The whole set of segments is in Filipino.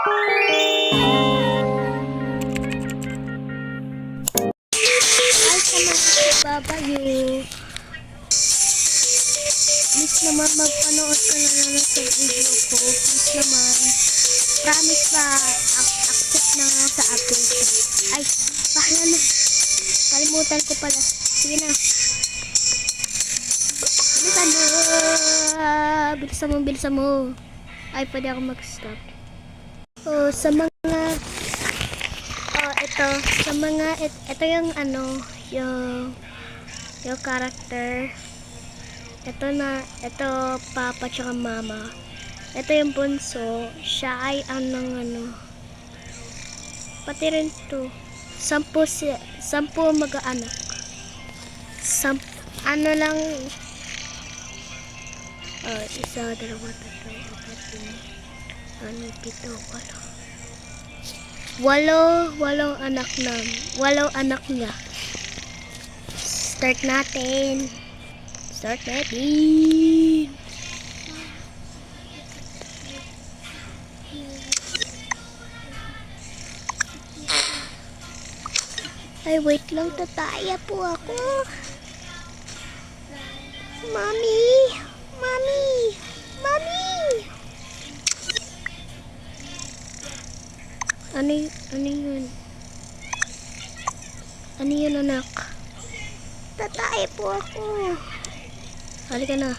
Ay, sama sa babayo. Please naman magpanood ka na naman sa video ko. Please naman. Promise ba, accept na nga sa update. Ay, bahala na. Kalimutan ko pala. Sige na. Bilisan mo. Ay, pwede ako mag-stop. Oh, ito yung yung character. Ito papa tsaka mama. Ito yung bunso. Siya ay pati rin to. 10 mag-aanak. Lang. Isa, dalawa, tatlo, apat, lima, 7, 8, 9, 10. 8 anak niya. Start natin. Ay, wait lang, tataya po ako. Mami. Ano yun? Ano yun, anak? Tatay po ako. Halika na.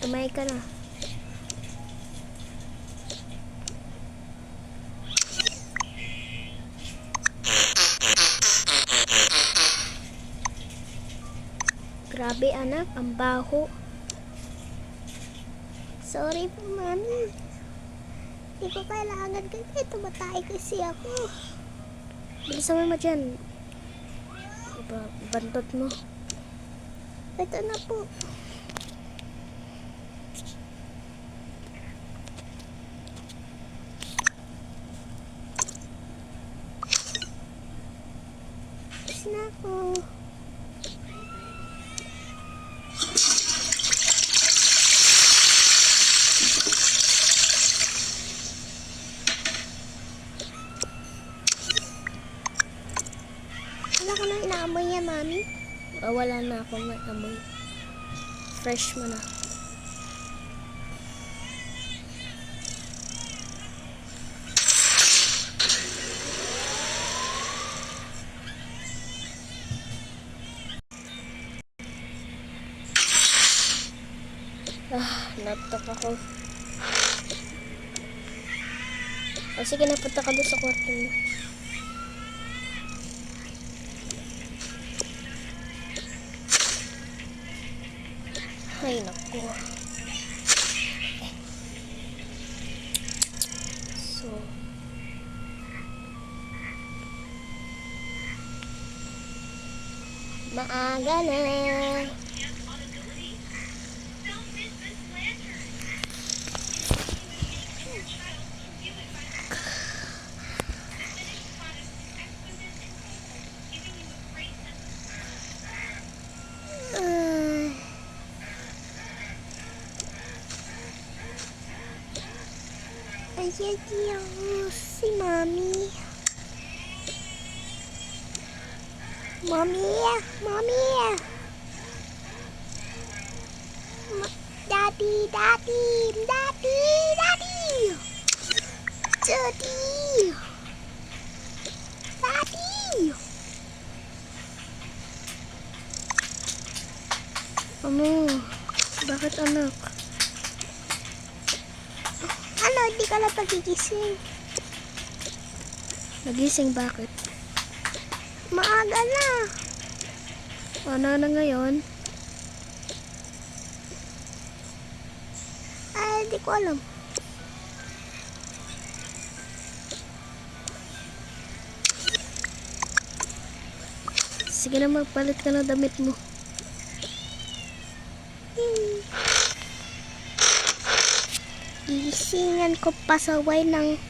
Tumay ka na. Grabe anak, ang baho. Sorry po, mami. Hindi ko kailangan kasi tumatay kasi ako. Bilisan mo dyan. Bantot mo. Ito na po. Na ako. Wala ka nang inaamoy yan, mami? Wala na akong naamoy. Fresh mo na. Natok ako. Sige, napunta ka doon sa kwarto mo. Ay, naku. So, maaga na. Ayan si mami. Mami. Daddy. Bakit anak? Hindi ka na pagigising. Nagising bakit? Maaga na. Ano na ngayon? Ay, hindi ko alam. Sige na, magpalit ka ng damit mo. Gisingan ko pasaway ng...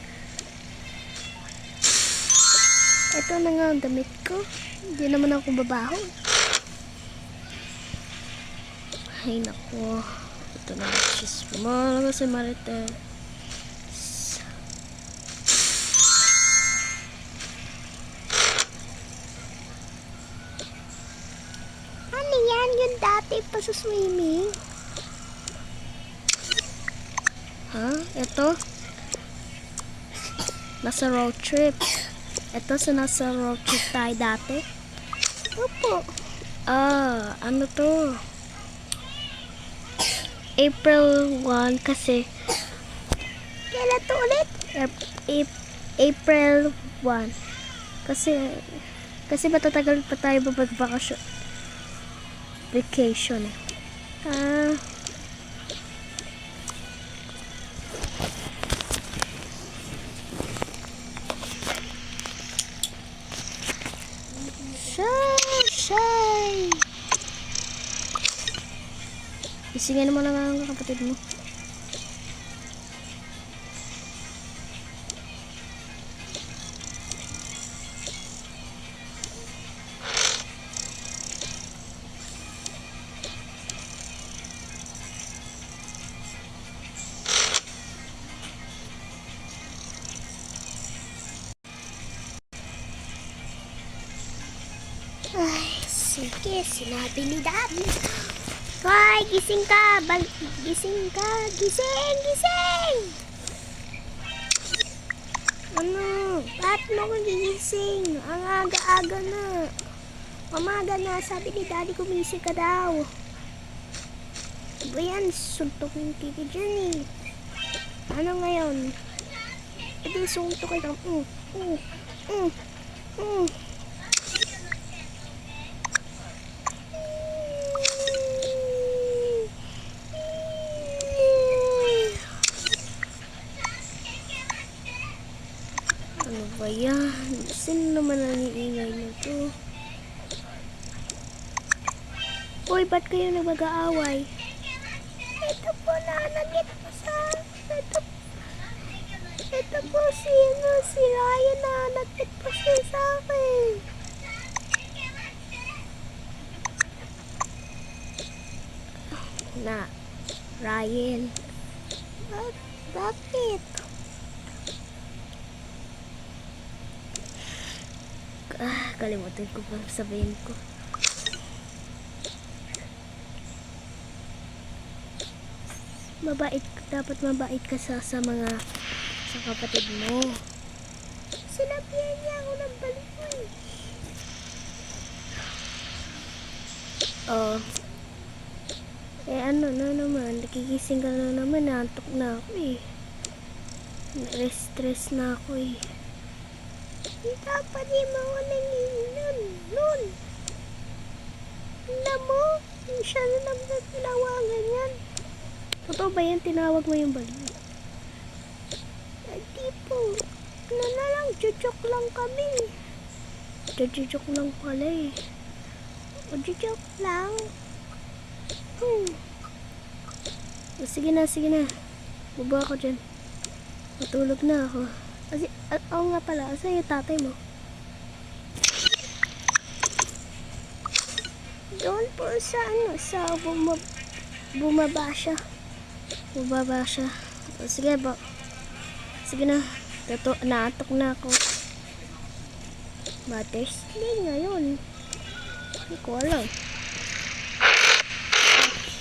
Ito na nga ang damit ko. Hindi naman ako babaho. Ay nako. Ito na chismosa kasi Marites. Ano yan? Yung dati pa sa swimming? Ha? Ito? Nasa road trip. Ito sa nasa road trip tayo dati? Opo. Ano to? April 1 kasi. Kailan to ulit? April 1. Kasi matatagal pa tayo mag-vacation. Vacation. Shy. Isingan mo na nga ang kapatid mo. Ay, sige, sinabi ni Daddy. Hoy, gising ka! Gising ka! Gising! Gising! Ano? Bakit mo ko gigising? Ang aga-aga na. Umaga na. Sabi ni Daddy gumising ka daw. Ba yan? Suntok yung titi dyan eh. Ano ngayon? Ito suntok ka lang. Ano ba yan? Sino naman ang iingay na to? Uy, ba't kayo nag-aaway? Ito po nanagit po sa... Ito po si Ryan nanagit po siya sa akin. Na, Ryan. Bakit? Kalimutan ko pa sabihin ko. Dapat mabait ka sa kapatid mo. Sinabihan niya ako ng balikan. Ano na naman, nakigising ka na naman, naantok na ako eh. Stress na ako eh. Dapat yung mga nanginan nun. Alam mo, siya na lang na tinawagan yan. Totoo ba yan? Tinawag mo yung baliw? Hindi po. Ano na lang, joke lang kami. Joke lang pala eh. Joke lang. Sige na. Baba ako dyan. Matulog na ako. Kasi, oo nga pala, asan yung tatay mo? Doon po sa bumaba siya. Sige na, naatok na ako. Mother's Day ngayon. Hindi ko alam.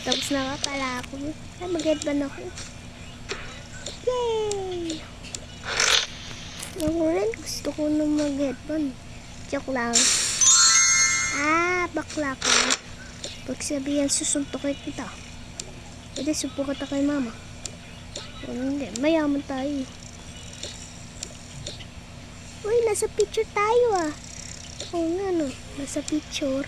Tapos na ka pala ako. Ay, mag-headband ako. Yay! Ako rin, gusto ko na mag-headband. Joke lang. Bakla ka. Pag sabihan, susuntokin kita. Pwede, supo kita kay mama. Hindi, mayaman tayo. Uy, nasa picture tayo Oo nga no, nasa picture.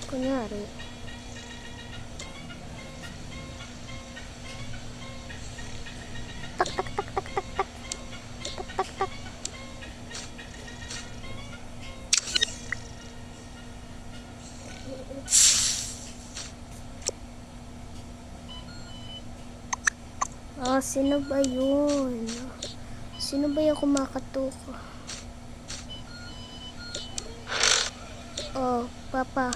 Kunyari. Sino ba yun? Sino ba yung kumakatok? Oh, Papa.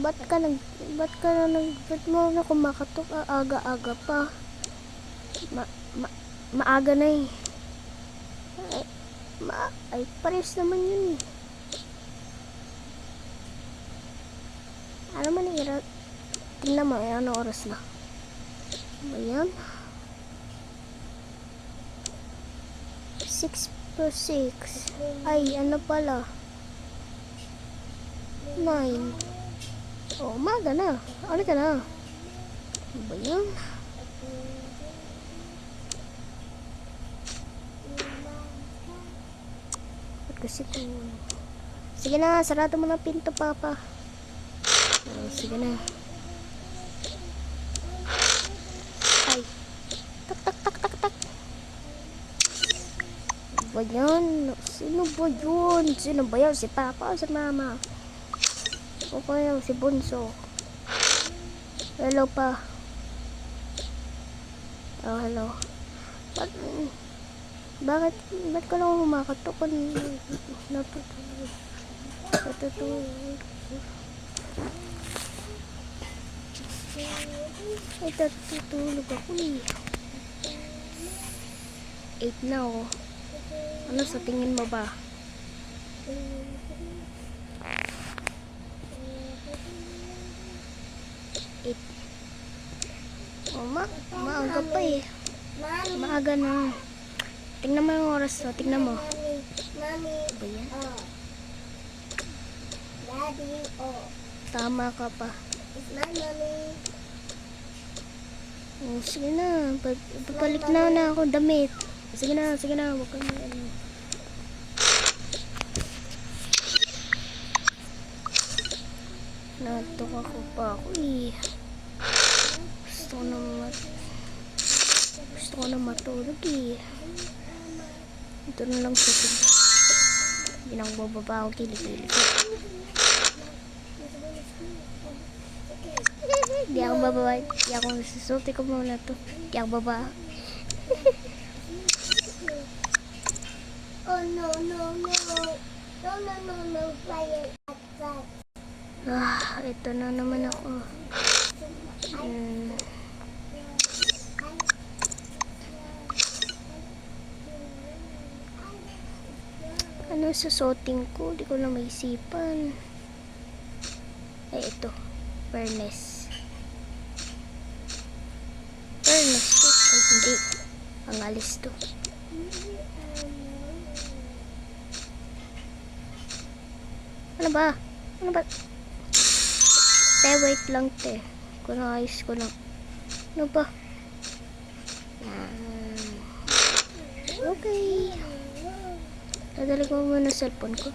Ba't mo na kumakatok? Aga-aga pa. Maaga na eh. Ay, pares naman yun eh. Ano man yung tingnan mo, ano oras na? Ayan. 6 per 6. Ay, ano pala? 9. Oh, umaga na. Ano ka na? Ano ba yan? Ba't kasi ito? Sige na, sarado mo na pinto, Papa. Oh, sige na. Ay. Tak, tak, tak, tak, tak. Ano ba yan? Sino ba yun? Sino ba yan? Si Papa o si Mama? O kaya si Bunso? Hello pa. Oh, hello. Bakit ka lang humakatok? Natutulog. Ay, natutulog ako eh. 8 na oh. Ano sa tingin mo ba? Oh, maaga pa eh. Maaga na. Tingnan mo yung oras mo. Tingnan mo. Mami. Ba yan? Daddy, oh. Tama ka pa. It's my mommy. Oh, sige na. Babalik na ako damit. Sige na. Huwag ka na ano. Natok ako pa ako eh. Gusto ko na matulog eh. Ito na lang sa tingin. Hindi na ako bababa ako kilig-kilig. Hindi ako bababa. Hindi ako susuti ko muna to. Hindi ako bababa. Oh no. No, fire at that. Ito na naman ako. Ano susuting ko? Hindi ko na maisipan. Ay, ito. Furnace. Furnace to. Ay, hindi. Pangalis to. Ano ba? Te, wait lang te. Kung ayos ko lang. Ano ba? Okay. Dadali ko muna cellphone ko.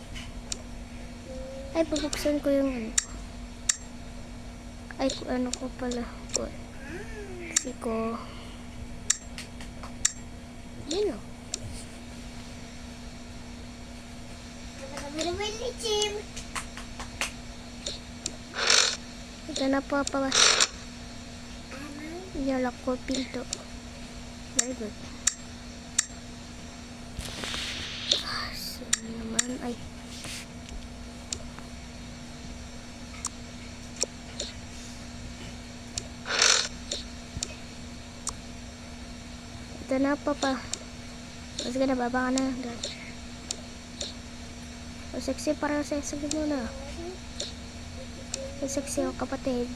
Ay, pabuksan ko yung ano. Ay, ano ko pala. Kasi ko. Yan o. Ito na po pa. Nilak ko pinto. Very good. So naman ay. Ito na po pa. Sige na, baba ka na. O sexy para sa sabi mo na. O sexy o kapatid.